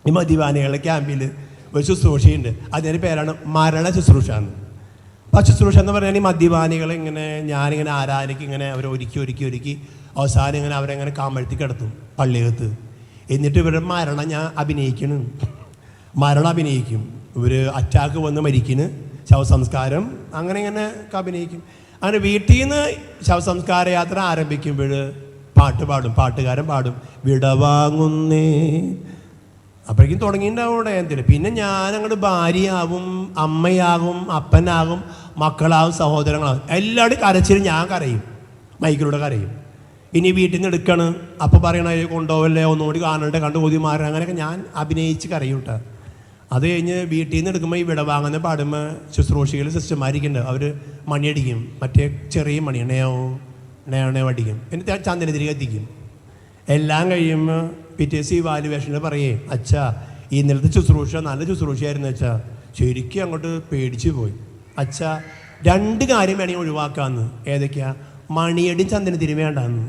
ഈ മദ്യപാനികളുടെ ക്യാമ്പിൽ ഒരു ശുശ്രൂഷയുണ്ട്. അതിൻ്റെ പേരാണ് മരണ ശുശ്രൂഷ എന്ന്. അപ്പോൾ ശുശ്രൂഷ എന്ന് പറഞ്ഞാൽ ഈ മദ്യപാനികളെ ഇങ്ങനെ ഞാനിങ്ങനെ ആരാധനയ്ക്ക് ഇങ്ങനെ അവരെ ഒരുക്കി അവസാനം ഇങ്ങനെ അവരെങ്ങനെ കാമഴ്ത്തി കിടത്തും പള്ളിയകത്ത്. എന്നിട്ട് ഇവരുടെ മരണം ഞാൻ അഭിനയിക്കണം. മരണം അഭിനയിക്കും. ഇവർ അറ്റാക്ക് വന്ന് മരിക്കുന്നു, ശവസംസ്കാരം അങ്ങനെ ഇങ്ങനെ അഭിനയിക്കും. അങ്ങനെ വീട്ടിൽ നിന്ന് ശവസംസ്കാര യാത്ര ആരംഭിക്കുമ്പോൾ പാട്ടുകാരൻ പാടും വിടവാങ്ങുന്നേ. അപ്പോഴേക്കും തുടങ്ങിയിട്ടുണ്ടാവും അവിടെ എന്തിന്. പിന്നെ ഞാൻ അങ്ങോട്ട് ഭാര്യയാകും, അമ്മയാകും, അപ്പനാകും, മക്കളാകും, സഹോദരങ്ങളാകും. എല്ലാവരും കരച്ചിലും ഞാൻ കരയും, മൈക്കിലൂടെ കരയും. ഇനി വീട്ടിൽ നിന്ന് എടുക്കണം, അപ്പോൾ പറയണ കൊണ്ടുപോകല്ലേ, ഒന്നുകൂടി കാണണ്ടേ, കണ്ടു കൊതി മാറണം, അങ്ങനെയൊക്കെ ഞാൻ അഭിനയിച്ച് കരയും കേട്ടോ. അത് കഴിഞ്ഞ് വീട്ടിൽ നിന്ന് എടുക്കുമ്പോൾ ഈ വിടവാങ്ങുന്ന പാടുമ്പോൾ ശുശ്രൂഷികൾ സിസ്റ്റർമാരിക്കുന്നുണ്ട്. അവർ മണിയടിക്കും, മറ്റേ ചെറിയ മണി ണയോ അടിക്കും. എന്നിട്ട് ചന്ദനത്തിരി കത്തിക്കും. എല്ലാം കഴിയുമ്പോൾ പിറ്റേസ് ഈ വാലുവേഷനിൽ പറയേ, അച്ഛാ ഇന്നലത്തെ ശുശ്രൂഷ നല്ല ശുശ്രൂഷയായിരുന്നു അച്ഛാ, ശരിക്കും അങ്ങോട്ട് പേടിച്ചു പോയി അച്ഛാ. 2 കാര്യം വേണമെങ്കിൽ ഒഴിവാക്കാമെന്ന്. ഏതൊക്കെയാ? മണിയടി ചന്ദനത്തിരി വേണ്ടാന്ന്.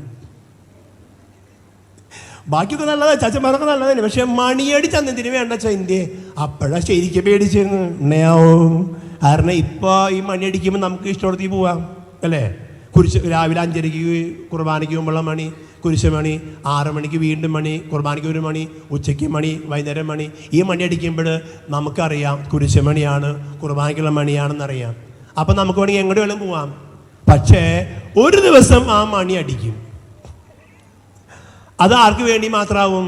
ബാക്കിയൊക്കെ നല്ലതാ, ചാച്ചന്മാരൊക്കെ നല്ലതല്ലേ, പക്ഷെ മണിയടി ചന്ദനത്തിന് വേണ്ട അച്ഛാ. ഇന്ത്യ അപ്പോഴാണ് ശരിക്കും പേടിച്ചിരുന്നു ണയാവും. കാരണം ഇപ്പോൾ ഈ മണിയടിക്കുമ്പോൾ നമുക്ക് ഇഷ്ടപ്പെടുത്തി പോവാം അല്ലേ. രാവിലെ 5:30 കുർബാനയ്ക്ക് മുമ്പുള്ള മണി, കുരിശുമണി, 6 മണിക്ക് വീണ്ടും മണി, കുർബാനയ്ക്ക് 1 മണി, ഉച്ചയ്ക്ക് മണി, വൈകുന്നേരം മണി. ഈ മണി അടിക്കുമ്പോൾ നമുക്കറിയാം കുരിശുമണിയാണ്, കുർബാനയ്ക്കുള്ള മണിയാണെന്നറിയാം. അപ്പം നമുക്ക് വേണമെങ്കിൽ എങ്ങോട്ട് വേണം പോവാം. പക്ഷേ ഒരു ദിവസം ആ മണി അടിക്കും. അത് ആർക്ക് വേണ്ടി മാത്രമാവും?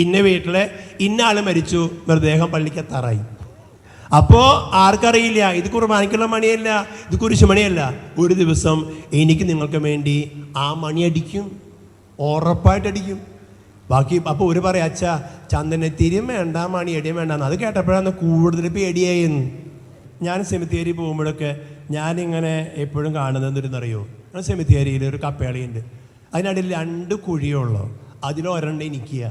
ഇന്ന വീട്ടിലെ ഇന്ന ആൾ മരിച്ചു, മൃതദേഹം പള്ളിക്കെത്താറായി. അപ്പോൾ ആർക്കറിയില്ല ഇത് കുർബാനയ്ക്കുള്ള മണിയല്ല, ഇത് കുരിശുമണിയല്ല. ഒരു ദിവസം എനിക്ക് നിങ്ങൾക്ക് വേണ്ടി ആ മണി അടിക്കും, ഉറപ്പായിട്ടടിക്കും. ബാക്കി അപ്പോൾ ഒരു പറയാം, അച്ഛാ ചന്ദനത്തിരിയും വേണ്ട മണിയടിയും വേണ്ടെന്ന്. അത് കേട്ടപ്പോഴാണ് കൂടുതൽ പേടിയായെന്ന്. ഞാൻ സെമിത്തേരി പോകുമ്പോഴൊക്കെ ഞാനിങ്ങനെ എപ്പോഴും കാണുന്നത് എന്തെന്നറിയോ, സെമിത്തേരിയിൽ ഒരു കപ്പേളിയുണ്ട്. അതിനിടയിൽ 2 കുഴിയുള്ളൂ, അതിലൊരെണ്ണം എനിക്കുക.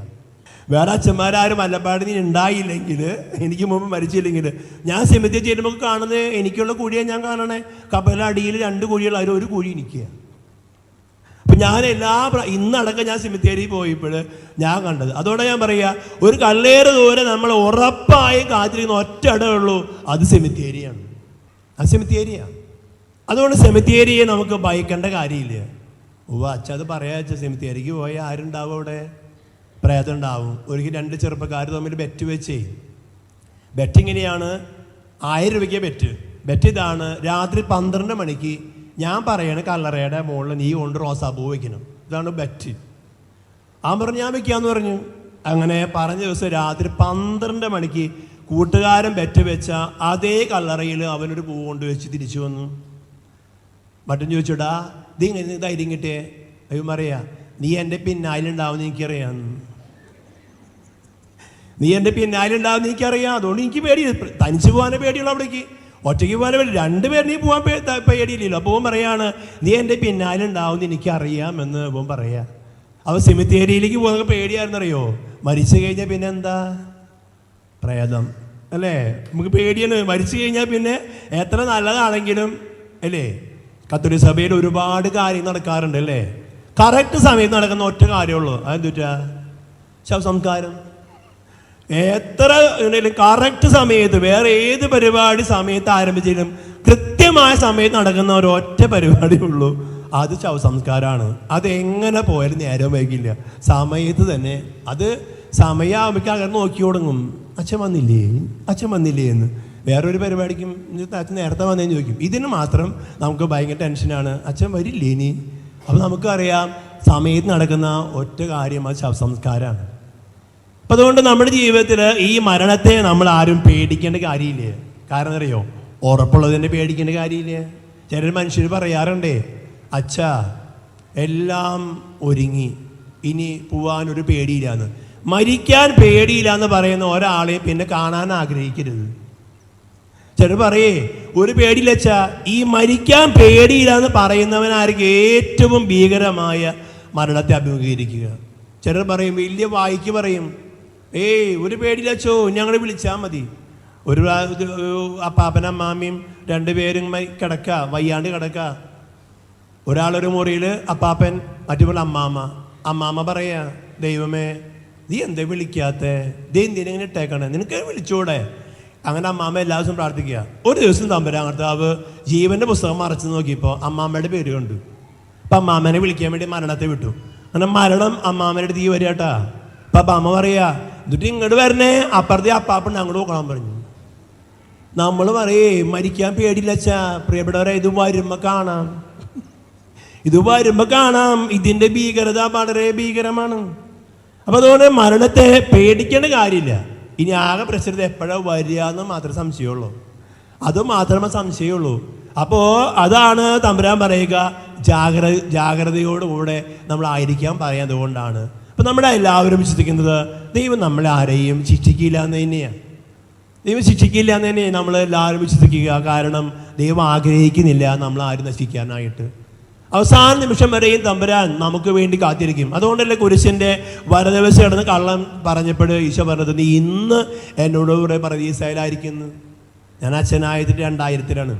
വേറെ അച്ഛന്മാരും വല്ലപ്പാടിന് ഉണ്ടായില്ലെങ്കിൽ, എനിക്ക് മുമ്പ് മരിച്ചില്ലെങ്കിൽ, ഞാൻ സെമിത്തേരി ചെയ്യുമ്പോൾ കാണുന്നത് എനിക്കുള്ള കുഴിയാണ് ഞാൻ കാണണേ. കപ്പലിൻ്റെ അടിയിൽ 2 കുഴിയുള്ള അതിൽ 1 കുഴി എനിക്കുക. അപ്പം ഞാൻ ഇന്നടക്കം ഞാൻ സെമിത്തേരി പോയപ്പോൾ ഞാൻ കണ്ടത്. അതോടെ ഞാൻ പറയുക, ഒരു കല്ലേറ് ദൂരെ നമ്മൾ ഉറപ്പായി കാത്തിരിക്കുന്ന ഒറ്റ ഇടമുള്ളൂ, അത് സെമിത്തേരിയാണ്. അത് സെമിത്തേരിയാണ്. അതുകൊണ്ട് സെമിത്തേരിയെ നമുക്ക് ഭയക്കേണ്ട കാര്യമില്ല. അച്ഛ അത് പറയാ അച്ഛ, സെമിത്തേരിക്ക് പോയാൽ ആരുണ്ടാവും അവിടെ? പ്രേതം ഉണ്ടാവും. ഒരിക്കൽ 2 ചെറുപ്പക്കാർ തമ്മിൽ ബെറ്റ് വെച്ചേ. ബെറ്റ് ഇങ്ങനെയാണ്, 1000 രൂപയ്ക്ക് ബെറ്റ് ഇതാണ്, രാത്രി 12 മണിക്ക് ഞാൻ പറയണ കല്ലറയുടെ മുകളിൽ നീ കൊണ്ട് റോസാപ്പൂ വയ്ക്കണം. ഇതാണ് ബെറ്റ്. പറഞ്ഞു ഞാൻ വെക്കാന്ന് പറഞ്ഞു. അങ്ങനെ പറഞ്ഞ ദിവസം രാത്രി 12 മണിക്ക് കൂട്ടുകാരൻ ബെറ്റ് വെച്ച അതേ കല്ലറയിൽ അവനൊരു പൂ കൊണ്ട് വെച്ച് തിരിച്ചു വന്നു. മറ്റും ചോദിച്ചോടാ ഇതിങ്ങനെ ധൈര്യം കിട്ടിയേ? അയ്യോ പറയാ, നീ എൻ്റെ പിന്നാലുണ്ടാവുമെന്ന് എനിക്കറിയാം. നീ എൻ്റെ പിന്നാലുണ്ടാവുമെന്ന് എനിക്കറിയാം, അതുകൊണ്ട് എനിക്ക് പേടി. തനിച്ച് പോകാനേ പേടിയുള്ളൂ, അവിടേക്ക് ഒറ്റയ്ക്ക് പോകാനേ പേടി. 2 പേരിന് പോകാൻ പേടിയില്ലല്ലോ. അപ്പോൾ പറയാണ് നീ എൻ്റെ പിന്നാലുണ്ടാവുമെന്ന് എനിക്കറിയാമെന്ന് പറയാ. അപ്പോൾ സെമിത്തേരിയിലേക്ക് പോകുന്ന പേടിയായിരുന്നറിയോ? മരിച്ചു കഴിഞ്ഞാൽ പിന്നെ എന്താ? പ്രേതം അല്ലേ? നമുക്ക് പേടിയാണ്. മരിച്ചു കഴിഞ്ഞാൽ പിന്നെ എത്ര നല്ലതാണെങ്കിലും അല്ലേ. കത്തോലിക്ക സഭയിൽ ഒരുപാട് കാര്യം നടക്കാറുണ്ട് അല്ലേ. കറക്റ്റ് സമയത്ത് നടക്കുന്ന ഒറ്റ കാര്യമുള്ളൂ, അതെന്തുറ്റാ? ശവസംസ്കാരം. എത്ര കറക്റ്റ് സമയത്ത്, വേറെ ഏത് പരിപാടി സമയത്ത് ആരംഭിച്ചാലും കൃത്യമായ സമയത്ത് നടക്കുന്ന ഒരൊറ്റ പരിപാടിയുള്ളൂ, അത് ശവസംസ്കാരമാണ്. അതെങ്ങനെ പോയാലും നേരം വൈകില്ല, സമയത്ത് തന്നെ. അത് സമയമാകുമ്പോൾ അങ്ങനെ നോക്കി തുടങ്ങും, അച്ഛൻ വന്നില്ലേ എന്ന്. വേറൊരു പരിപാടിക്കും അച്ഛൻ നേരത്തെ വന്നേന്ന് ചോദിക്കും. ഇതിന് മാത്രം നമുക്ക് ഭയങ്കര ടെൻഷനാണ്, അച്ഛൻ വരില്ലേ ഇനി. അപ്പോൾ നമുക്കറിയാം സമയത്ത് നടക്കുന്ന ഒറ്റ കാര്യം അത് ശവസംസ്കാരമാണ്. അപ്പം അതുകൊണ്ട് നമ്മുടെ ജീവിതത്തിൽ ഈ മരണത്തെ നമ്മൾ ആരും പേടിക്കേണ്ട കാര്യമില്ല. കാരണം അറിയോ, ഉറപ്പുള്ളതിൻ്റെ പേടിക്കേണ്ട കാര്യമില്ല. ചില മനുഷ്യർ പറയാറുണ്ടേ, അച്ഛാ എല്ലാം ഒരുങ്ങി ഇനി പോവാനൊരു പേടിയില്ലാന്ന്. മരിക്കാൻ പേടിയില്ല എന്ന് പറയുന്ന ഒരാളെയും പിന്നെ കാണാൻ ആഗ്രഹിക്കരുത്. ചിലർ പറയേ ഒരു പേടിയില്ല അച്ഛാ, ഈ മരിക്കാൻ പേടിയില്ല എന്ന് പറയുന്നവനായിരിക്കും ഏറ്റവും ഭീകരമായ മരണത്തെ അഭിമുഖീകരിക്കുക. ചിലർ പറയും, വലിയ വായിക്ക് പറയും, ഒരു പേടിയില്ല അച്ഛോ, ഞങ്ങളെ വിളിച്ചാൽ മതി. ഒരു അപ്പാപ്പനമ്മാമ്മയും 2 പേരും വയ്യാണ്ട് കിടക്ക. ഒരാളൊരു മുറിയിൽ അപ്പാപ്പൻ, മറ്റൊരു അമ്മാമ്മ പറയാ, ദൈവമേ നീ എന്താ വിളിക്കാത്ത, ദേ എന്തിനെ ഇങ്ങനെ ഇട്ടേക്കണേ, നിനക്ക് വിളിച്ചൂടെ? അങ്ങനെ അമ്മാമ്മ എല്ലാ ദിവസവും പ്രാർത്ഥിക്കുക. ഒരു ദിവസം തമ്പുരാൻ കർത്താവ് ജീവന്റെ പുസ്തകം മറച്ചു നോക്കിയപ്പോൾ അമ്മാമ്മയുടെ പേര് കണ്ടു. അപ്പം അമ്മാമ്മനെ വിളിക്കാൻ വേണ്ടി മരണത്തെ വിട്ടു. അങ്ങനെ മരണം അമ്മാമ്മയുടെ അടുത്ത് വരിക കേട്ടാ. അപ്പം അമ്മ പറയാ, എന്നിട്ട് ഇങ്ങോട്ട് വരണേ, അപ്പുറത്തെ അപ്പാപ്പണ്ട് അങ്ങോട്ട് നോക്കണം പറഞ്ഞു. നമ്മൾ പറയേ മരിക്കാൻ പേടിയില്ല അച്ഛാ. പ്രിയപ്പെട്ടവരെ, ഇത് വരുമ്പോൾ കാണാം, ഇത് വരുമ്പോൾ കാണാം. ഇതിൻ്റെ ഭീകരത വളരെ ഭീകരമാണ്. അപ്പം അതുകൊണ്ട് മരണത്തെ പേടിക്കേണ്ട കാര്യമില്ല. ഇനി ആകെ പ്രശ്നത്തെ എപ്പോഴാണ് വരിക എന്ന് മാത്രമേ സംശയമുള്ളൂ. അത് മാത്രമേ സംശയമുള്ളൂ. അപ്പോൾ അതാണ് തമ്പുരാൻ പറയുക, ജാഗ്രതയോടുകൂടെ നമ്മളായിരിക്കാൻ പറയാൻ. അതുകൊണ്ടാണ് അപ്പം നമ്മുടെ എല്ലാവരും വിശ്വസിക്കുന്നത് ദൈവം നമ്മളെ ആരെയും ശിക്ഷിക്കില്ല എന്ന് തന്നെയാണ്. ദൈവം ശിക്ഷിക്കില്ല എന്ന് തന്നെയാണ് നമ്മൾ എല്ലാവരും വിശ്വസിക്കുക. കാരണം ദൈവം ആഗ്രഹിക്കുന്നില്ല നമ്മൾ ആരും നശിക്കാനായിട്ട്. അവസാന നിമിഷം വരെയും തമ്പുരാൻ നമുക്ക് വേണ്ടി കാത്തിരിക്കും. അതുകൊണ്ടല്ലേ കുരിശിൻ്റെ വരദിവസം കിടന്ന് കള്ളം പറഞ്ഞപ്പോൾ ഈശോ പറഞ്ഞത്, നീ ഇന്ന് എന്നോട് കൂടെ പരദീസയിലായിരിക്കുന്നു. ഞാൻ അച്ഛനായത് 2000-ലാണ്.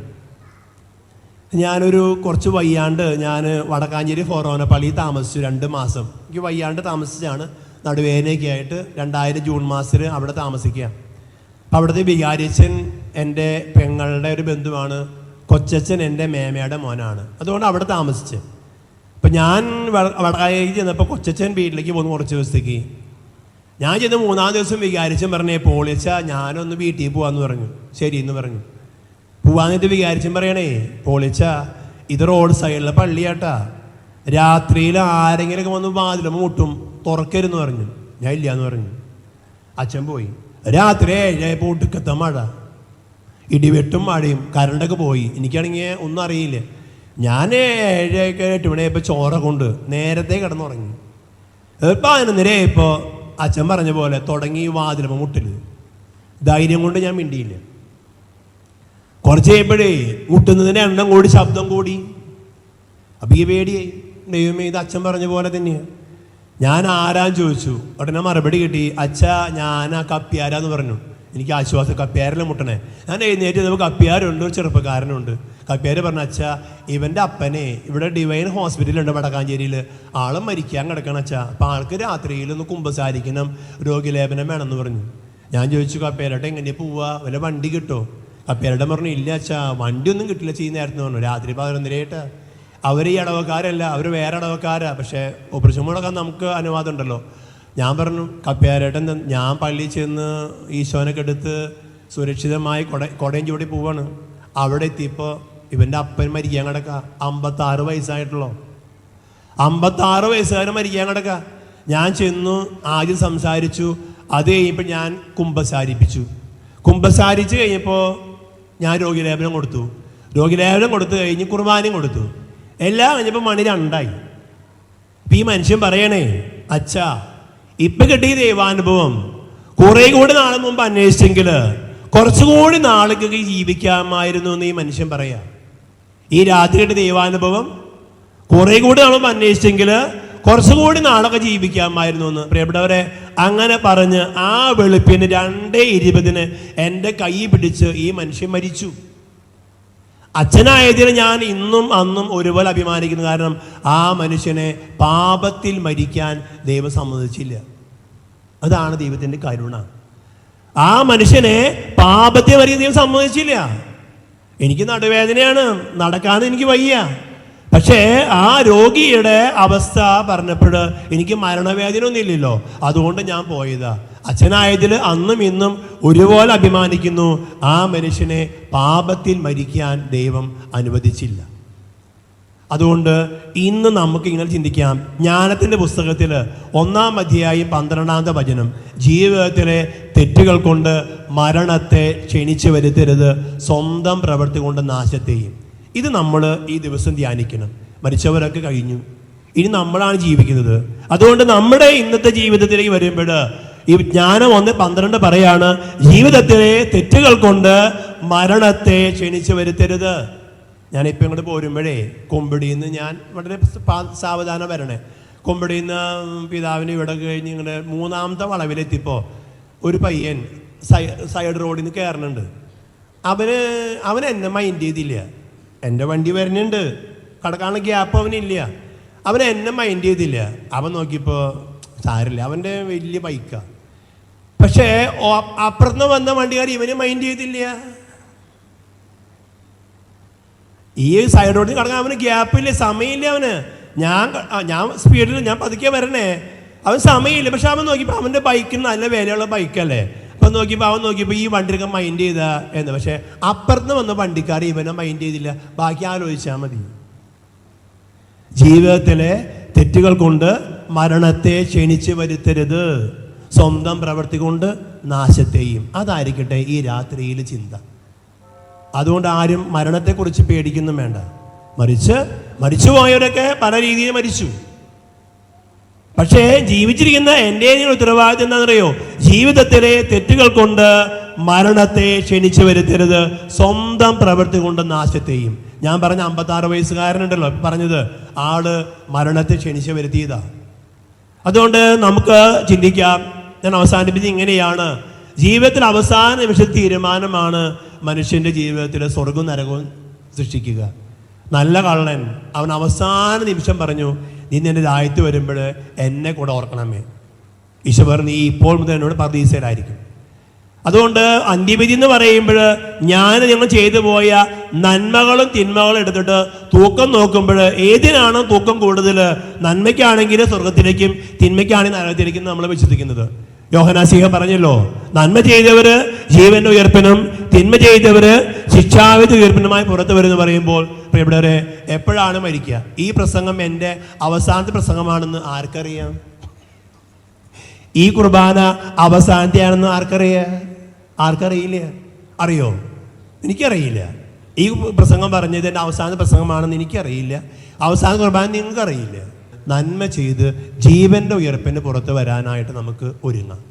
ഞാനൊരു കുറച്ച് വയ്യാണ്ട് ഞാൻ വടക്കാഞ്ചേരി ഫൊറോന പള്ളിയിൽ താമസിച്ചു 2 മാസം. എനിക്ക് വയ്യാണ്ട് താമസിച്ചാണ്, നടുവേദനയൊക്കെ ആയിട്ട് 2000 ജൂൺ മാസത്തിൽ അവിടെ താമസിക്കുക. അപ്പം അവിടുത്തെ വികാരിയച്ഛൻ എൻ്റെ പെങ്ങളുടെ ഒരു ബന്ധുവാണ്, കൊച്ചച്ഛൻ എൻ്റെ മേമയുടെ മോനാണ്. അതുകൊണ്ട് അവിടെ താമസിച്ച്. അപ്പം ഞാൻ വടക്കാഞ്ചേരി ചെന്നപ്പോൾ കൊച്ചച്ഛൻ വീട്ടിലേക്ക് പോകുന്നു കുറച്ച് ദിവസത്തേക്ക്. ഞാൻ ചെന്ന് 3-ാം ദിവസം വികാരിച്ചൻ പറഞ്ഞേ, പോളിച്ച ഞാനൊന്ന് വീട്ടിൽ പോവാന്ന് പറഞ്ഞു. ശരി എന്ന് പറഞ്ഞു. പോവാന്നിട്ട് വികാരിച്ചൻ പറയണേ, പോളിച്ച ഇത് റോഡ് സൈഡിലെ പള്ളിയാട്ടാ, രാത്രിയിൽ ആരെങ്കിലൊക്കെ വന്ന് വാതിലും മുട്ടും, തുറക്കരുന്ന് പറഞ്ഞു. ഞാൻ ഇല്ലയെന്ന് പറഞ്ഞു. അച്ഛൻ പോയി. രാത്രി 7 ഒടുക്കത്തെ മഴ, ഇടിവെട്ടും മഴയും, കറണ്ടൊക്കെ പോയി. എനിക്കാണെങ്കിൽ ഒന്നും അറിയില്ല. ഞാൻ 7-8 മണിയായപ്പോൾ ചോറ കൊണ്ട് നേരത്തെ കിടന്നുറങ്ങി. 11 ഇപ്പോൾ അച്ഛൻ പറഞ്ഞ പോലെ തുടങ്ങി വാതിലും മുട്ടൽ. ധൈര്യം കൊണ്ട് ഞാൻ മിണ്ടിയില്ല. കുറച്ച് കഴിയുമ്പോഴേ മുട്ടുന്നതിൻ്റെ എണ്ണം കൂടി, ശബ്ദം കൂടി. അപ്പം ഈ പേടിയായി. ദൈവമേ, ഇത് അച്ഛൻ പറഞ്ഞ പോലെ തന്നെയാണ്. ഞാൻ ആരാന്ന് ചോദിച്ചു. ഉടനെ മറുപടി കിട്ടി, അച്ഛാ ഞാനാ കപ്പ്യാരാന്ന് പറഞ്ഞു. എനിക്ക് ആശ്വാസം, കപ്പ്യാരല്ലേ മുട്ടണേ. ഞാൻ എഴുന്നേറ്റ് ചെയ്തപ്പോൾ കപ്പ്യാരുണ്ട്, ഒരു ചെറുപ്പക്കാരനുണ്ട്. കപ്പ്യാർ പറഞ്ഞു, അച്ഛാ ഇവൻ്റെ അപ്പനെ ഇവിടെ ഡിവൈൻ ഹോസ്പിറ്റലുണ്ട് വടക്കാഞ്ചേരിയിൽ, ആളും മരിക്കാൻ കിടക്കണം അച്ഛാ. അപ്പം ആൾക്ക് രാത്രിയിൽ ഒന്ന് കുമ്പസാരിക്കണം, രോഗിലേപനം വേണമെന്ന് പറഞ്ഞു. ഞാൻ ചോദിച്ചു, കപ്പ്യാരോട്ടെ എങ്ങനെയാണ് പോവുക, വല്ല വണ്ടി കിട്ടുമോ? കപ്പ്യാരുടെ പറഞ്ഞു, ഇല്ല അച്ഛാ വണ്ടി ഒന്നും കിട്ടില്ല, ചെയ്യുന്ന നേരത്തെ പറഞ്ഞു. രാത്രി 11 അവർ ഈ ഇടവക്കാരല്ല, അവർ വേറെ ഇടവക്കാരാ. പക്ഷേ ഓപ്പറേഷൻ മുടക്കാൻ നമുക്ക് അനുവാദം ഉണ്ടല്ലോ. ഞാൻ പറഞ്ഞു, കപ്പ്യാരേട്ടൻ ഞാൻ പള്ളിയിൽ ചെന്ന് ഈശോനൊക്കെ എടുത്ത് സുരക്ഷിതമായി കൊടയും ചൂടി പോവാണ്. അവിടെ എത്തിയപ്പോൾ ഇവൻ്റെ അപ്പൻ മരിക്കാൻ കിടക്കുക. 56 വയസ്സായിട്ടുള്ളൂ. 56 വയസ്സുകാരൻ മരിക്കാൻ കിടക്കുക. ഞാൻ ചെന്നു, ആദ്യം സംസാരിച്ചു. അത് കഴിഞ്ഞപ്പോൾ ഞാൻ കുമ്പസാരിപ്പിച്ചു. കുമ്പസാരിച്ച് കഴിഞ്ഞപ്പോൾ ഞാൻ രോഗിലേപനം കൊടുത്തു. രോഗിലേപനം കൊടുത്തു കഴിഞ്ഞ് കുർബാനയും കൊടുത്തു. എല്ലാം കഴിഞ്ഞപ്പോൾ മണി 2ആയി. ഇപ്പം ഈ മനുഷ്യൻ പറയണേ, അച്ഛാ ഇപ്പം കിട്ടിയ ദൈവാനുഭവം കുറേ കൂടി നാളെ മുമ്പ് അന്വേഷിച്ചെങ്കിൽ കുറച്ചുകൂടി നാളേക്ക് ജീവിക്കാമായിരുന്നു എന്ന് ഈ മനുഷ്യൻ പറയാം. ഈ രാത്രി കിട്ടിയ ദൈവാനുഭവം കുറേ കൂടി നാളെ മുമ്പ് അന്വേഷിച്ചെങ്കിൽ കുറച്ചുകൂടി നാളൊക്കെ ജീവിക്കാമായിരുന്നു എന്ന്. പ്രിയപ്പെട്ടവരെ, അങ്ങനെ പറഞ്ഞ് ആ വെളുപ്പിന് 2:20 എൻ്റെ കൈ പിടിച്ച് ഈ മനുഷ്യൻ മരിച്ചു. അച്ഛനായതിന് ഞാൻ ഇന്നും അന്നും ഒരുപോലെ അഭിമാനിക്കുന്നു. കാരണം ആ മനുഷ്യനെ പാപത്തിൽ മരിക്കാൻ ദൈവം സമ്മതിച്ചില്ല. അതാണ് ദൈവത്തിൻ്റെ കരുണ. ആ മനുഷ്യനെ പാപത്തിൽ മരിക്കാൻ ദൈവം സമ്മതിച്ചില്ല. എനിക്ക് നടുവേദനയാണ്, നടക്കാൻ എനിക്ക് വയ്യ. പക്ഷേ ആ രോഗിയുടെ അവസ്ഥ പറഞ്ഞപ്പോൾ എനിക്ക് മരണവേദന ഒന്നും ഇല്ലല്ലോ, അതുകൊണ്ട് ഞാൻ പോയതാ. അച്ഛനായതിൽ അന്നും ഇന്നും ഒരുപോലെ അഭിമാനിക്കുന്നു. ആ മനുഷ്യനെ പാപത്തിൽ മരിക്കാൻ ദൈവം അനുവദിച്ചില്ല. അതുകൊണ്ട് ഇന്ന് നമുക്ക് ഇങ്ങനെ ചിന്തിക്കാം. ജ്ഞാനത്തിൻ്റെ പുസ്തകത്തിൽ 1-ാം അധ്യായം 12-ാമത്തെ വചനം, ജീവിതത്തിലെ തെറ്റുകൾ കൊണ്ട് മരണത്തെ ക്ഷണിച്ചു വരുത്തരുത്, സ്വന്തം പ്രവൃത്തി കൊണ്ട് നാശത്തെയും. ഇത് നമ്മൾ ഈ ദിവസം ധ്യാനിക്കണം. മരിച്ചവരൊക്കെ കഴിഞ്ഞു, ഇനി നമ്മളാണ് ജീവിക്കുന്നത്. അതുകൊണ്ട് നമ്മുടെ ഇന്നത്തെ ജീവിതത്തിലേക്ക് വരുമ്പോൾ ഈ ജ്ഞാനം 1:12 പറയാണ്, ജീവിതത്തിലെ തെറ്റുകൾ കൊണ്ട് മരണത്തെ ക്ഷണിച്ചു വരുത്തരുത്. ഞാനിപ്പോൾ ഇങ്ങോട്ട് പോരുമ്പോഴേ കൊമ്പിടിയിൽ നിന്ന് ഞാൻ വളരെ സാവധാനം വരണേ. കൊമ്പിടിയിൽ നിന്ന് പിതാവിന് ഇവിടെ കഴിഞ്ഞ് ഇങ്ങനെ 3-ാമത്തെ വളവിലെത്തിയപ്പോൾ ഒരു പയ്യൻ സൈഡ് റോഡിൽ നിന്ന് കയറുന്നുണ്ട്. അവൻ എന്നെ മൈൻഡ് ചെയ്തില്ല. എൻ്റെ വണ്ടി വരുന്നുണ്ട്, കടക്കാനുള്ള ഗ്യാപ്പ് അവനില്ല. അവൻ എന്നെ മൈൻഡ് ചെയ്തില്ല. അവൻ നോക്കിയപ്പോൾ സാരില്ല, അവൻ്റെ വലിയ ബൈക്കാണ്. പക്ഷേ അപ്പുറത്തുനിന്ന് വന്ന വണ്ടിക്കാർ ഇവന് മൈൻഡ് ചെയ്തില്ല. ഈ സൈഡ് റോഡിൽ കടക്കാൻ അവന് ഗ്യാപ്പില്ല, സമയമില്ല അവന്. ഞാൻ സ്പീഡിൽ ഞാൻ പതുക്കെ വരണേ, അവൻ സമയമില്ല. പക്ഷെ അവൻ നോക്കിയപ്പോൾ അവൻ്റെ ബൈക്കിന് നല്ല വിലയുള്ള ബൈക്കല്ലേ, അപ്പം നോക്കിയപ്പോൾ അവൻ നോക്കിയപ്പോൾ ഈ വണ്ടിയൊക്കെ മൈൻഡ് ചെയ്താ എന്ന്. പക്ഷേ അപ്പുറത്ത് വന്ന വണ്ടിക്കാർ ഇവനെ മൈൻഡ് ചെയ്തില്ല. ബാക്കി ആലോചിച്ചാൽ മതി. ജീവിതത്തിലെ തെറ്റുകൾ കൊണ്ട് മരണത്തെ ക്ഷണിച്ച് വരുത്തരുത്, സ്വന്തം പ്രവൃത്തി കൊണ്ട് നാശത്തെയും. അതായിരിക്കട്ടെ ഈ രാത്രിയിൽ ചിന്ത. അതുകൊണ്ട് ആരും മരണത്തെക്കുറിച്ച് പേടിക്കുന്നു വേണ്ട. മരിച്ചുപോയവരൊക്കെ പല രീതിയിൽ മരിച്ചു. പക്ഷേ ജീവിച്ചിരിക്കുന്ന എൻ്റെ ഉത്തരവാദിത്വം എന്താണെന്നറിയോ? ജീവിതത്തിലെ തെറ്റുകൾ കൊണ്ട് മരണത്തെ ക്ഷണിച്ചു വരുത്തരുത്, സ്വന്തം പ്രവൃത്തി കൊണ്ട് നാശത്തെയും. ഞാൻ പറഞ്ഞ 56 വയസ്സുകാരനുണ്ടല്ലോ പറഞ്ഞത്, ആള് മരണത്തെ ക്ഷണിച്ചു വരുത്തിയതാ. അതുകൊണ്ട് നമുക്ക് ചിന്തിക്കാം. ഞാൻ അവസാനിപ്പിച്ചത് ഇങ്ങനെയാണ്: ജീവിതത്തിൽ അവസാന നിമിഷ തീരുമാനമാണ് മനുഷ്യൻ്റെ ജീവിതത്തിൽ സ്വർഗവും നരകവും സൃഷ്ടിക്കുക. നല്ല കള്ളൻ അവൻ അവസാന നിമിഷം പറഞ്ഞു, നീ എൻ്റെ രാജ്യത്ത് വരുമ്പോൾ എന്നെ കൂടെ ഓർക്കണമേ. ഈശോ പറഞ്ഞു, നീ ഇപ്പോൾ മുതൽ എന്നോട് പർദീസയിലായിരിക്കും. അതുകൊണ്ട് അന്ത്യവിധി എന്ന് പറയുമ്പോൾ ഞങ്ങൾ ചെയ്തു പോയ നന്മകളും തിന്മകളും എടുത്തിട്ട് തൂക്കം നോക്കുമ്പോൾ ഏതിനാണ് തൂക്കം കൂടുതൽ? നന്മയ്ക്കാണെങ്കിൽ സ്വർഗത്തിലേക്കും തിന്മയ്ക്കാണെങ്കിൽ നരകത്തിലേക്കും നമ്മൾ വിശ്വസിക്കുന്നത്. യോഹന്നാൻ പറഞ്ഞല്ലോ, നന്മ ചെയ്തവര് ജീവന്റെ ഉയർപ്പിനും തിന്മ ചെയ്തവര് ശിക്ഷാവിധി ഉയർപ്പിനുമായി പുറത്തു വരുമെന്ന് പറയുമ്പോൾ പ്രിയപ്പെട്ടവരെ, എപ്പോഴാണ് മരിക്കുക? ഈ പ്രസംഗം എൻ്റെ അവസാനത്തെ പ്രസംഗമാണെന്ന് ആർക്കറിയാം? ഈ കുർബാന അവസാനത്തെയാണെന്ന് ആർക്കറിയില്ല? അറിയോ? എനിക്കറിയില്ല. ഈ പ്രസംഗം പറഞ്ഞത് എൻ്റെ അവസാന പ്രസംഗമാണെന്ന് എനിക്കറിയില്ല. അവസാന കുർബാന നിങ്ങൾക്കറിയില്ല. നന്മ ചെയ്ത് ജീവന്റെ ഉയർപ്പിന് പുറത്ത് വരാനായിട്ട് നമുക്ക് ഒരുങ്ങാം.